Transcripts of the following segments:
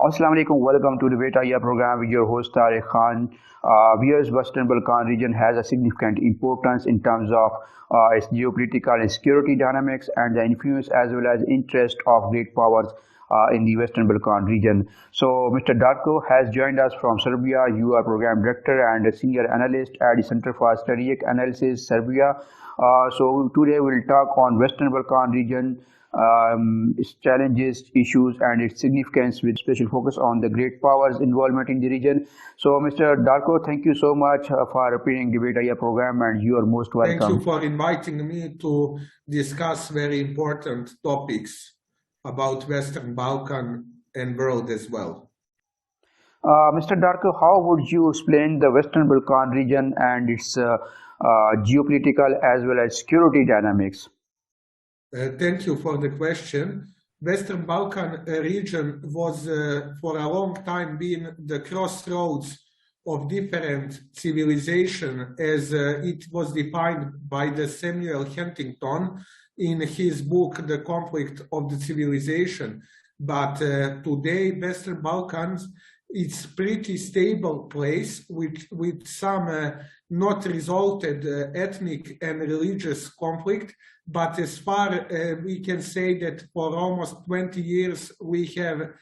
Assalamu alaikum. Welcome to the Debate program with your host Tariq Khan. Whereas Western Balkan region has a significant importance in terms of its geopolitical and security dynamics and the influence as well as interest of great powers in the Western Balkan region. So Mr. Darko has joined us from Serbia. You are program director and a senior analyst at the Center for Strategic Analysis, Serbia. So today we'll talk on Western Balkan region, its challenges, issues, and its significance with special focus on the great powers involvement in the region. So, Mr. Darko, thank you so much for appearing in the Debate program, and you are most welcome. Thank you for inviting me to discuss very important topics about Western Balkan and world as well. Mr. Darko, how would you explain the Western Balkan region and its geopolitical as well as security dynamics? Thank you for the question. Western Balkan region was for a long time been the crossroads of different civilization as it was defined by the Samuel Huntington in his book, The Conflict of the Civilization. But today, Western Balkans, it's pretty stable place with some not resulted ethnic and religious conflict. But as far we can say that for almost 20 years we have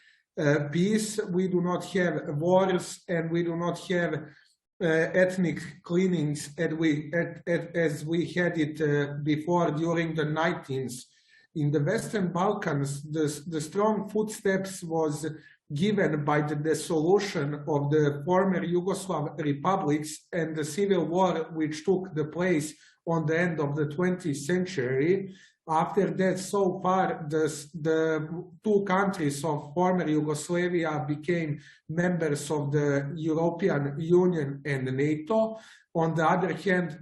peace, we do not have wars, and we do not have ethnic cleanings as we had it before during the 19th. In the Western Balkans, the strong footsteps was given by the dissolution of the former Yugoslav republics and the civil war which took the place on the end of the 20th century. After that, so far, the two countries of former Yugoslavia became members of the European Union and NATO. On the other hand,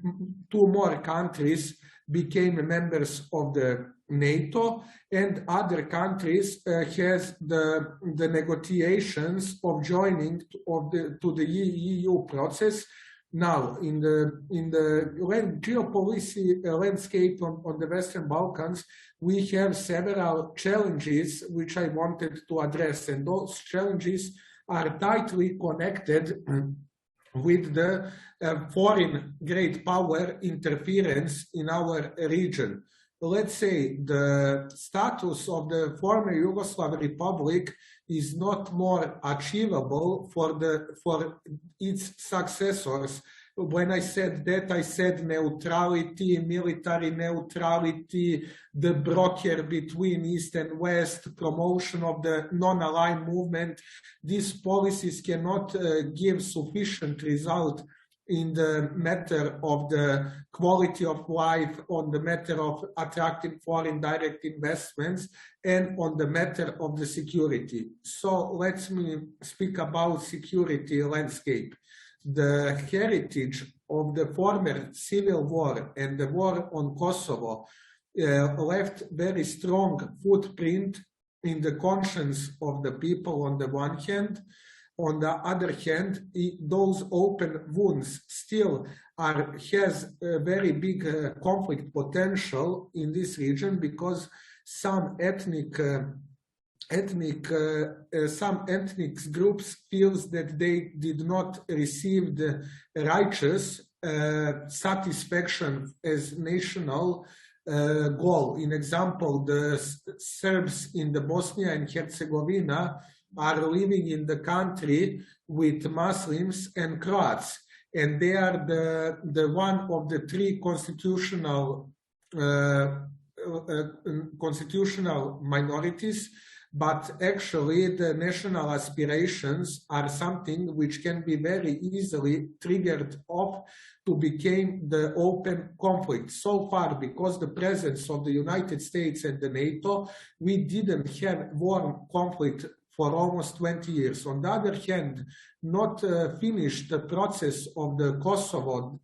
two more countries became members of the NATO, and other countries has the negotiations of joining to the EU process. Now, in the geopolitical landscape on the Western Balkans, we have several challenges which I wanted to address, and those challenges are tightly connected with the foreign great power interference in our region. Let's say the status of the former Yugoslav Republic is not more achievable for its successors. When I said that, I said neutrality, military neutrality, the broker between East and West, promotion of the non-aligned movement. These policies cannot give sufficient result in the matter of the quality of life, on the matter of attracting foreign direct investments, and on the matter of the security. So let me speak about security landscape. The heritage of the former civil war and the war on Kosovo left very strong footprint in the conscience of the people on the one hand. On the other hand, those open wounds still has a very big conflict potential in this region, because some ethnic groups feels that they did not receive the righteous satisfaction as national goal. In example, the Serbs in the Bosnia and Herzegovina are living in the country with Muslims and Croats, and they are the one of the three constitutional minorities. But actually, the national aspirations are something which can be very easily triggered off to become the open conflict. So far, because the presence of the United States and the NATO, we didn't have warm conflict for almost 20 years. On the other hand, not finished the process of the Kosovo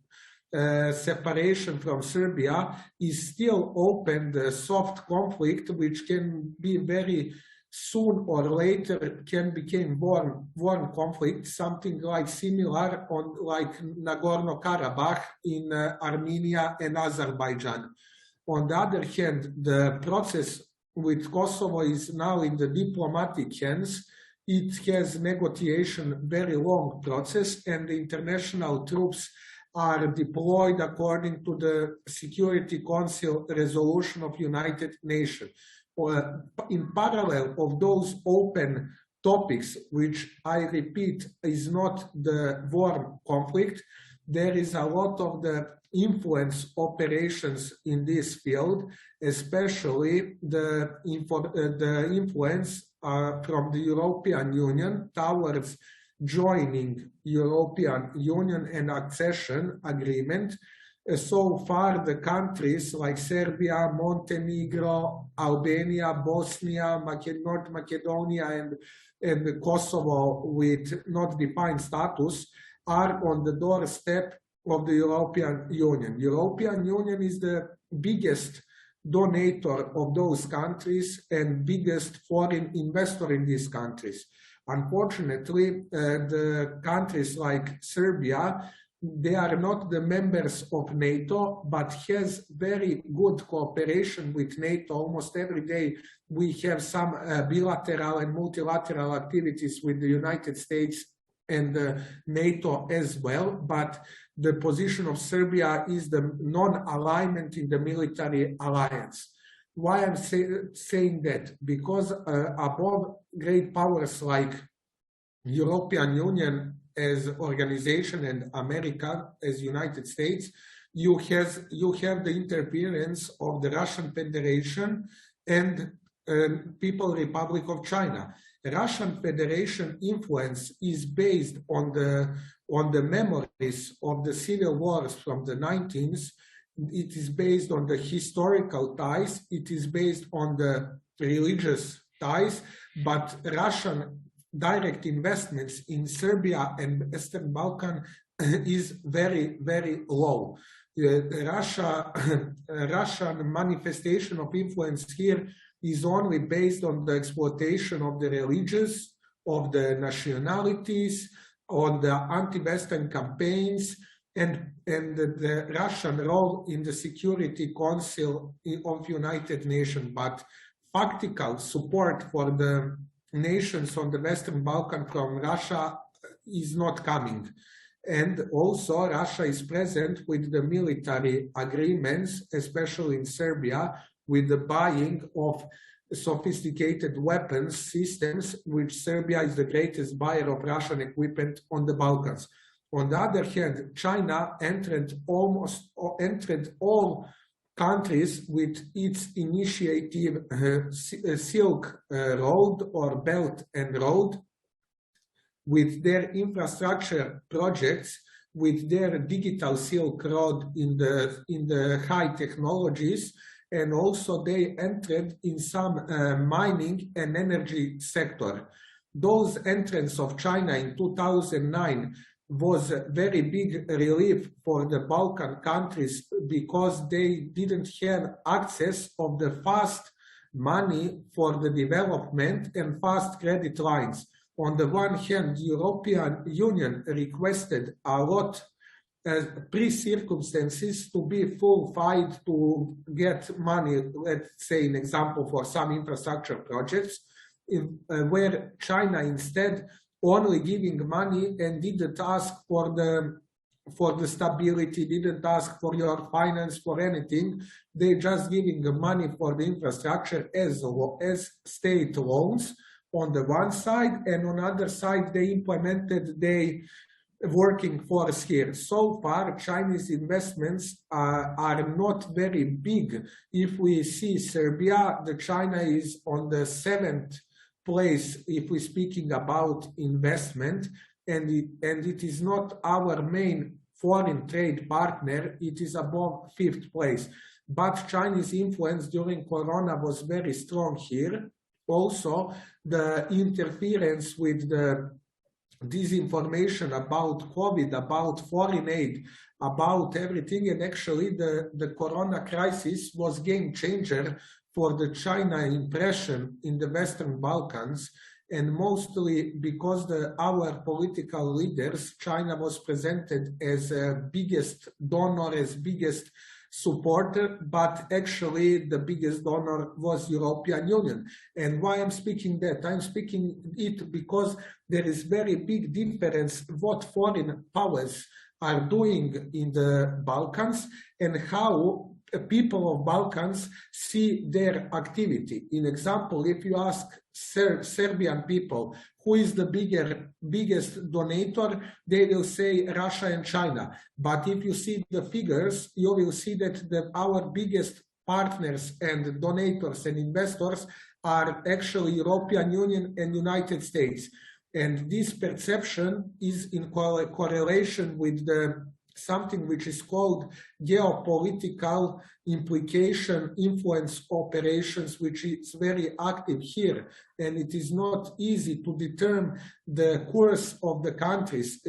separation from Serbia is still open, the soft conflict, which can be very soon or later can become warm conflict, something like similar like Nagorno-Karabakh in Armenia and Azerbaijan. On the other hand, the process with Kosovo is now in the diplomatic hands, it has negotiation very long process, and the international troops are deployed according to the Security Council resolution of United Nations. In parallel of those open topics, which I repeat is not the war conflict, there is a lot of the influence operations in this field, especially the influence from the European Union towards joining European Union and accession agreement. So far, the countries like Serbia, Montenegro, Albania, Bosnia, North Macedonia, and Kosovo with not defined status are on the doorstep of the European Union. European Union is the biggest donator of those countries and biggest foreign investor in these countries. Unfortunately, the countries like Serbia, they are not the members of NATO, but has very good cooperation with NATO. Almost every day we have some bilateral and multilateral activities with the United States and NATO as well, but the position of Serbia is the non-alignment in the military alliance. Why I'm saying that? Because above great powers like European Union as organization and America as United States, you have the interference of the Russian Federation and People's Republic of China. Russian Federation influence is based on the memories of the civil wars from the 19th. It is based on the historical ties. It is based on the religious ties, but Russian direct investments in Serbia and Western Balkan is very, very low. Russian manifestation of influence here is only based on the exploitation of the religious, of the nationalities, on the anti-Western campaigns, and the Russian role in the Security Council of United Nations. But practical support for the nations on the Western Balkan from Russia is not coming. And also Russia is present with the military agreements, especially in Serbia, with the buying of sophisticated weapons systems, which Serbia is the greatest buyer of Russian equipment on the Balkans. On the other hand, China entered all countries with its initiative Silk Road or Belt and Road, with their infrastructure projects, with their digital Silk Road in the high technologies, and also they entered in some mining and energy sector. Those entrance of China in 2009 was a very big relief for the Balkan countries because they didn't have access of the fast money for the development and fast credit lines. On the one hand, the European Union requested a lot pre-circumstances to be full-fight to get money, let's say an example for some infrastructure projects, where China instead only giving money and didn't ask for the stability, didn't ask for your finance, for anything. They just giving the money for the infrastructure as state loans on the one side, and on the other side they implemented the working force here. So far, Chinese investments are not very big. If we see Serbia, the China is on the 7th place if we're speaking about investment, and it is not our main foreign trade partner, it is above 5th place. But Chinese influence during Corona was very strong here. Also, the interference with the disinformation about COVID, about foreign aid, about everything, and actually the Corona crisis was game changer for the China impression in the Western Balkans, and mostly because our political leaders, China was presented as biggest donor, as biggest supporter, but actually the biggest donor was European Union. And why I'm speaking that? I'm speaking it because there is very big difference what foreign powers are doing in the Balkans and how people of Balkans see their activity. In example, if you ask Serbian people who is the biggest donator, they will say Russia and China. But if you see the figures, you will see that our biggest partners and donators and investors are actually European Union and United States. And this perception is in correlation with something which is called geopolitical implication influence operations, which is very active here. And it is not easy to determine the course of the countries.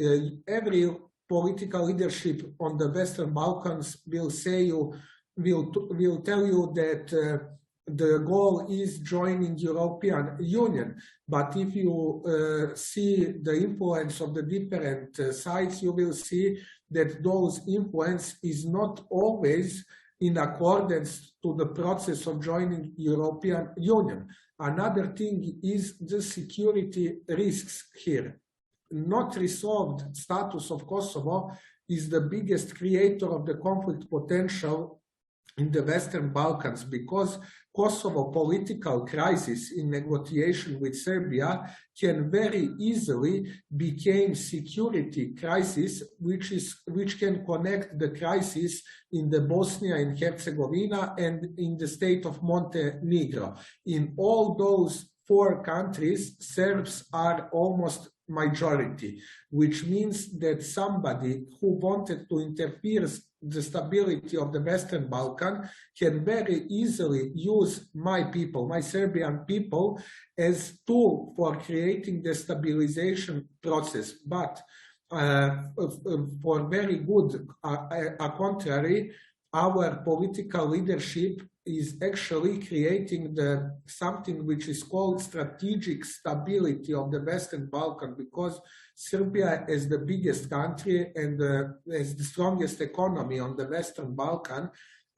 Every political leadership on the Western Balkans will tell you that the goal is joining European Union. But if you see the influence of the different sides, you will see that those influence is not always in accordance to the process of joining European Union. Another thing is the security risks here. Not resolved status of Kosovo is the biggest creator of the conflict potential in the Western Balkans, because Kosovo political crisis in negotiation with Serbia can very easily become security crisis, which can connect the crisis in the Bosnia and Herzegovina and in the state of Montenegro. In all those four countries, Serbs are almost majority, which means that somebody who wanted to interfere the stability of the Western Balkan can very easily use my people, my Serbian people, as tool for creating the stabilization process. But for very good, contrary, our political leadership is actually creating something which is called strategic stability of the Western Balkan, because Serbia is the biggest country and has the strongest economy on the Western Balkan,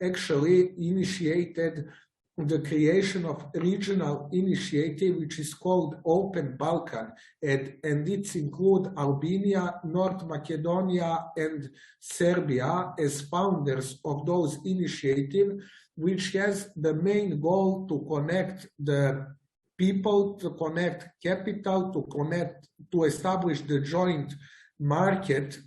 actually initiated the creation of regional initiative which is called Open Balkan, and it includes Albania, North Macedonia and Serbia as founders of those initiatives, which has the main goal to connect the people, to connect capital, to establish the joint market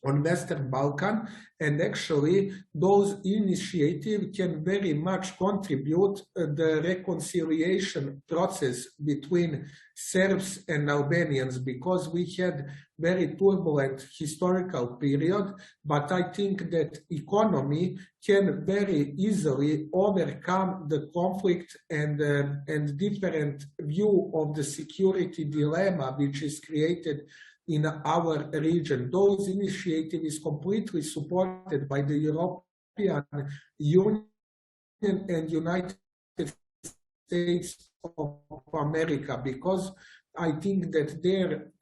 on Western Balkan. And actually those initiatives can very much contribute the reconciliation process between Serbs and Albanians, because we had very turbulent historical period, but I think that economy can very easily overcome the conflict and different view of the security dilemma which is created in our region. Those initiatives is completely supported by the European Union and United States of America, because I think that their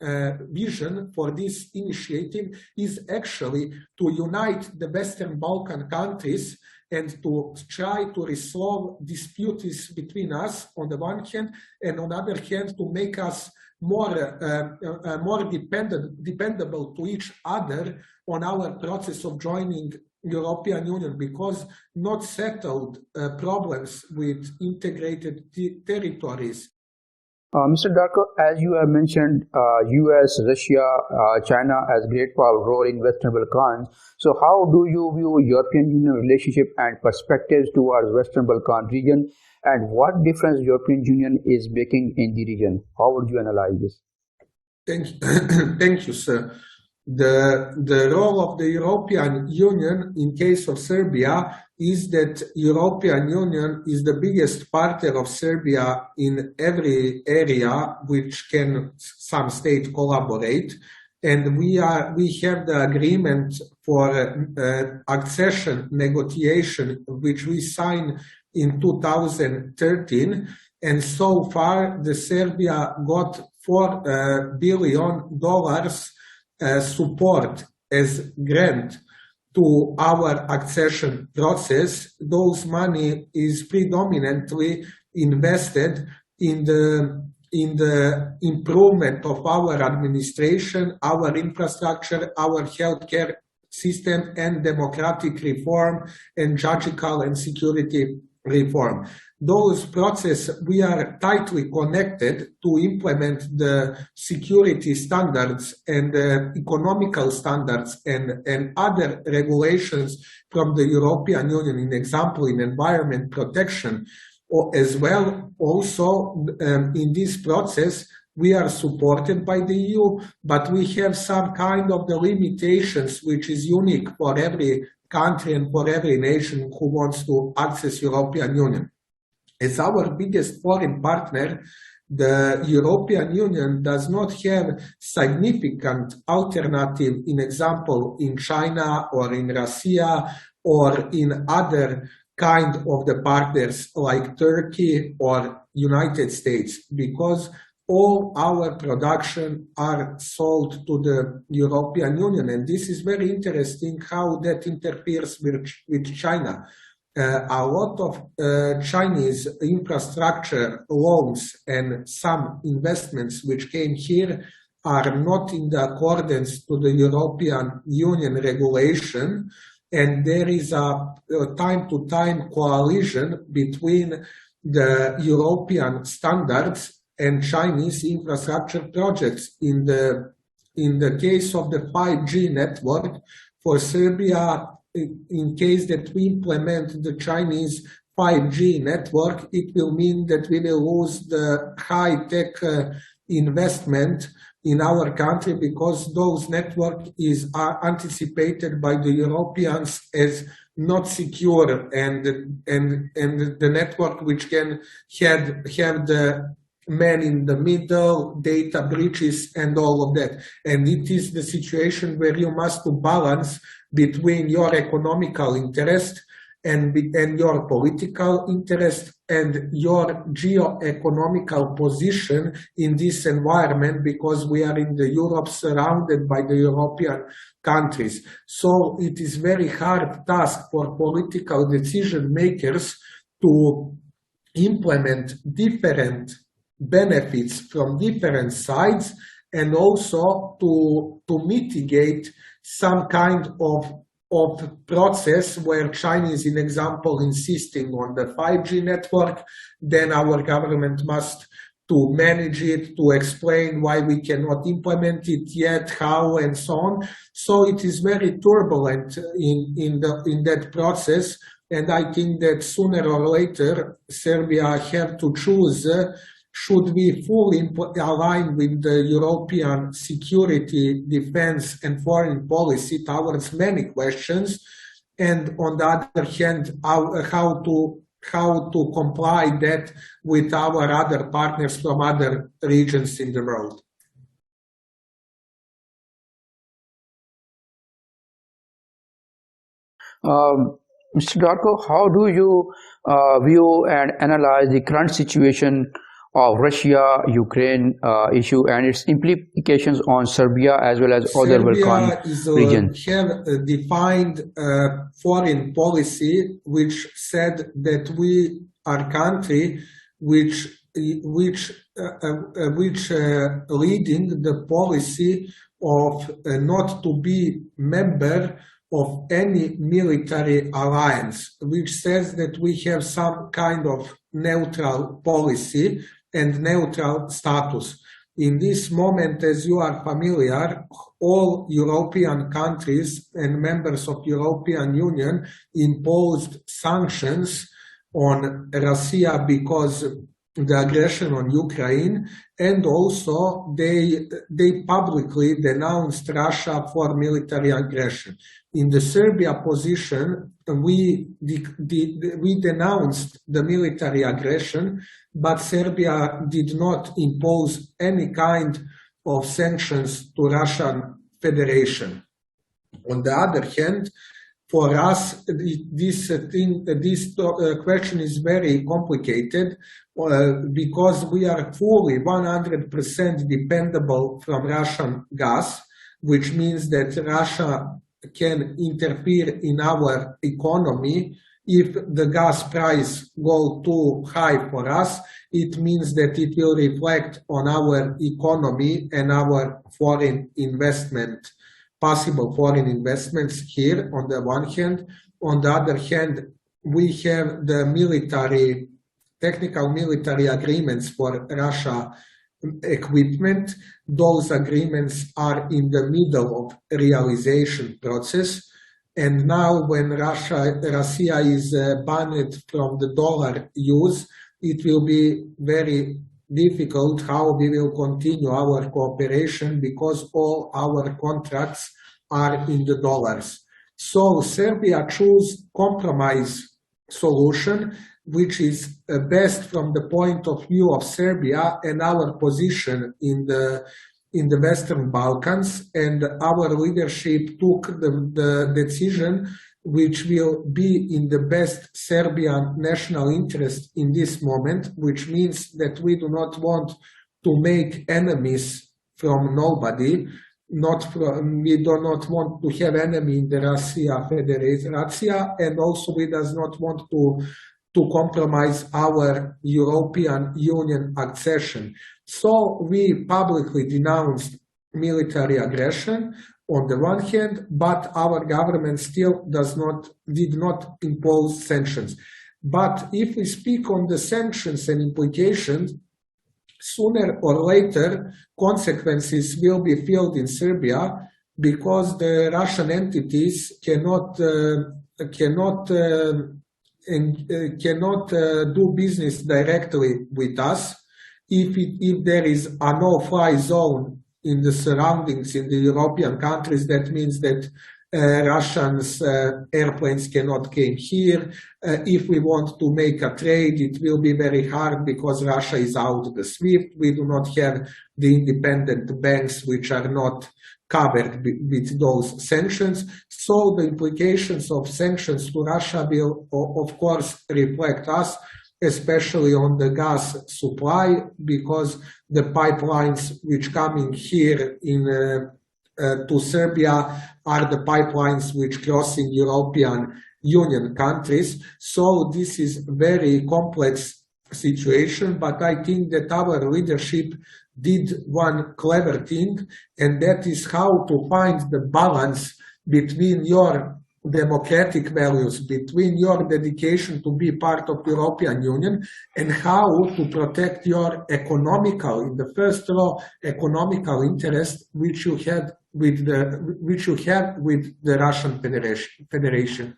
vision for this initiative is actually to unite the Western Balkan countries and to try to resolve disputes between us on the one hand, and on the other hand to make us more dependable to each other on our process of joining European Union, because not settled problems with integrated territories. Mr. Darko, as you have mentioned, US, Russia, China has great power role in Western Balkans. So how do you view European Union relationship and perspectives towards Western Balkan region, and what difference European Union is making in the region? How would you analyze this? Thank you, sir. The role of the European Union in case of Serbia is that European Union is the biggest partner of Serbia in every area which can some state collaborate, and we have the agreement for accession negotiation which we signed in 2013, and so far the Serbia got $4 billion support as grant to our accession process, those money is predominantly invested in the improvement of our administration, our infrastructure, our healthcare system, and democratic reform, and judicial and security reform. Those processes, we are tightly connected to implement the security standards and the economical standards and other regulations from the European Union, in example, in environment protection, as well. Also, in this process, we are supported by the EU, but we have some kind of the limitations which is unique for every country and for every nation who wants to access European Union. As our biggest foreign partner, the European Union does not have significant alternative, in example, in China or in Russia or in other kind of the partners like Turkey or United States, because all our production are sold to the European Union. And this is very interesting how that interferes with China. A lot of Chinese infrastructure loans and some investments which came here are not in the accordance to the European Union regulation. And there is a time-to-time coalition between the European standards and Chinese infrastructure projects. In the case of the 5G network for Serbia, in case that we implement the Chinese 5G network, it will mean that we will lose the high-tech investment in our country, because those network are anticipated by the Europeans as not secure, and the network which can have the man in the middle, data breaches, and all of that. And it is the situation where you must balance between your economical interest and your political interest and your geo-economical position in this environment, because we are in the Europe surrounded by the European countries. So it is very hard task for political decision makers to implement different benefits from different sides, and also to mitigate some kind of process where China is, in example, insisting on the 5G network, then our government must to manage it, to explain why we cannot implement it yet, how, and so on. So it is very turbulent in that process, and I think that sooner or later Serbia have to choose should we fully align with the European security, defense, and foreign policy towards many questions, and on the other hand, how to comply that with our other partners from other regions in the world. Mr. Darko, how do you view and analyze the current situation of Russia-Ukraine issue and its implications on Serbia as well as other Balkan regions? Serbia have defined foreign policy which said that we are a country which leading the policy of not to be member of any military alliance, which says that we have some kind of neutral policy and neutral status. In this moment, as you are familiar, all European countries and members of European Union imposed sanctions on Russia because the aggression on Ukraine, and also they publicly denounced Russia for military aggression. In the Serbia position, we denounced the military aggression, but Serbia did not impose any kind of sanctions to Russian Federation. On the other hand, for us, this question is very complicated because we are fully 100% dependable from Russian gas, which means that Russia can interfere in our economy. If the gas price go too high for us, it means that it will reflect on our economy and our foreign investment, possible foreign investments here on the one hand. On the other hand, we have the technical military agreements for Russia equipment. Those agreements are in the middle of realization process. And now when Russia is banned from the dollar use, it will be very difficult how we will continue our cooperation because all our contracts are in the dollars. So Serbia chose compromise solution, which is best from the point of view of Serbia and our position in the Western Balkans, and our leadership took the decision which will be in the best Serbian national interest in this moment, which means that we do not want to make enemies from nobody. We do not want to have enemy in the Russia Federation, and also we does not want to compromise our European Union accession. So we publicly denounced military aggression on the one hand, but our government still did not impose sanctions. But if we speak on the sanctions and implications, sooner or later consequences will be felt in Serbia because the Russian entities cannot do business directly with us. If there is a no-fly zone in the surroundings in the European countries, that means that Russians airplanes cannot come here. If we want to make a trade, it will be very hard because Russia is out of the SWIFT. We do not have the independent banks which are not covered with those sanctions. So the implications of sanctions to Russia will, of course, reflect us, especially on the gas supply, because the pipelines which coming here to Serbia are the pipelines which crossing European Union countries. So this is very complex situation, but I think that our leadership did one clever thing, and that is how to find the balance between your democratic values, between your dedication to be part of the European Union, and how to protect your in the first row, economical interest which you have with the Russian Federation.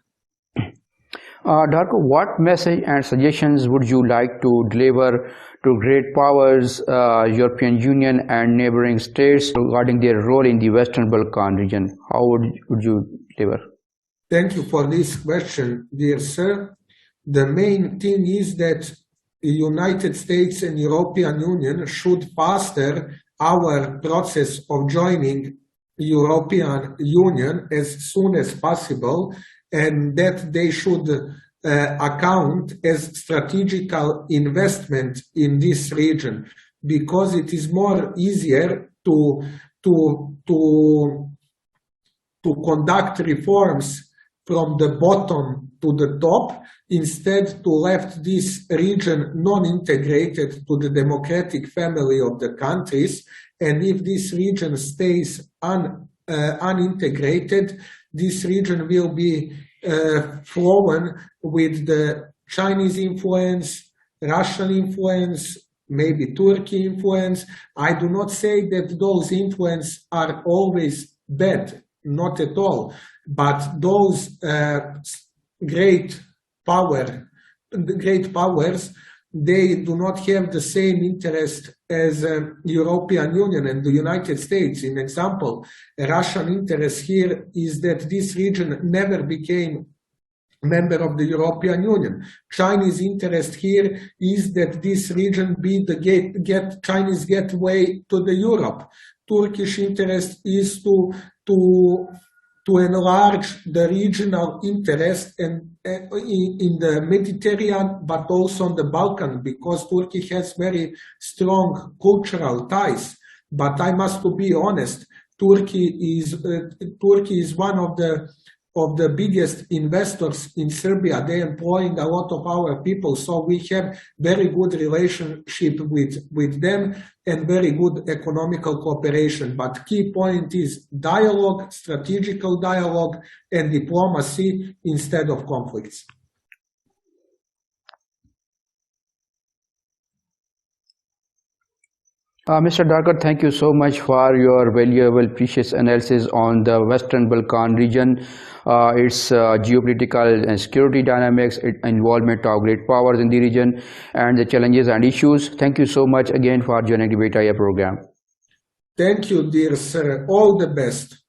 Darko, what message and suggestions would you like to deliver to great powers, European Union and neighboring states regarding their role in the Western Balkan region? How would you deliver? Thank you for this question, dear sir. The main thing is that the United States and European Union should foster our process of joining European Union as soon as possible, and that they should account as strategical investment in this region, because it is more easier to conduct reforms from the bottom to the top, instead to left this region non-integrated to the democratic family of the countries. And if this region stays unintegrated, this region will be flown with the Chinese influence, Russian influence, maybe Turkey influence. I do not say that those influences are always bad, not at all. But those great powers, they do not have the same interest as European Union and the United States. In example, a Russian interest here is that this region never became member of the European Union. Chinese interest here is that this region be the Chinese gateway to the Europe. Turkish interest is to enlarge the regional interest in the Mediterranean, but also on the Balkan, because Turkey has very strong cultural ties. But I must be honest, Turkey is one of the biggest investors in Serbia. They are employing a lot of our people, so we have very good relationship with them and very good economical cooperation. But key point is dialogue, strategical dialogue, and diplomacy instead of conflicts. Mr. Darko, thank you so much for your valuable, precious analysis on the Western Balkan region, its geopolitical and security dynamics, its involvement of great powers in the region, and the challenges and issues. Thank you so much again for joining the Debate program. Thank you, dear sir. All the best.